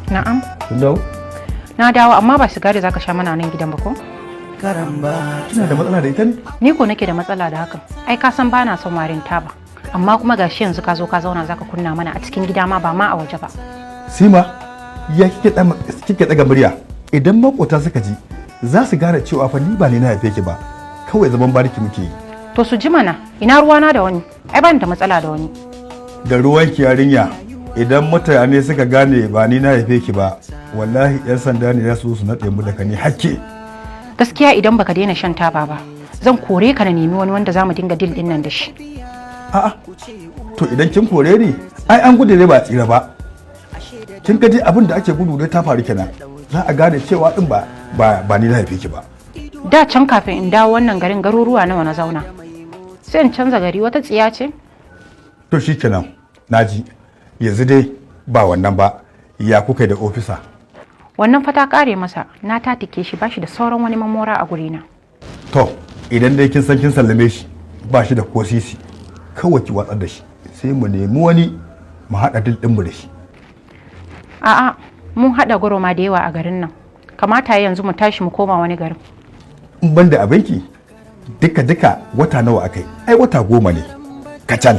Na'am. Dawo? Na dawo amma ba sigari zaka sha mana nan gidan ba ko? Kina da matsala da ita ne? Ni ko nake da matsala da hakan. Ai ka san bana son warin taba. Amma kuma gashi yanzu ka zo ka zauna zaka kunna mana a cikin gida ma ba ma a waje ba. Sima, ya kike daga murya. Idan makota suka ji, za su gane cewa fa ni ba ne na haife ki ba. Kawai zaman bariki muke yi. To su ji mana, ina ruwana da wani? Ai ban da matsala da wani. Da ruwan ki yarinya, idan mutane suka gane ba ni na haife ki ba, wallahi yan sanda ne za su naɗe mu daga ni hakke. Gaskiya idan baka daina shan taba ba, zan kore ka na nemi wani wanda zamu dinga dil din nan da shi. A'a, to idan kin kore ni, ai an gudu ne ba tsira ba. Kin ga dai abin da ake gudu dai ta faru kenan. Za a gane cewa din ba ni na haife ki ba. Da can kafin in dawo wannan garin garuruwa nawa na zauna. Sai in canza gari wata tsiya ce? To shikenan, naji. Yanzu dai ba wannan ba. Ya kuka da ofisa? Wannan fa ta kare masa, na tatike shi bashi da sauran wani mamora a gurina. To, idan dai kin san kin sallame shi, ba shi da ko sisi, kawai ki watsar da shi, sai mu nemi wani mu haɗa dil ɗinmu da shi. A'a, mun haɗa guroma da yawa a garin nan. Kamata yanzu mu tashi mu koma wani garin. In ban da abinki, duka wata nawa akai? Ai wata 10 ne. Kacal.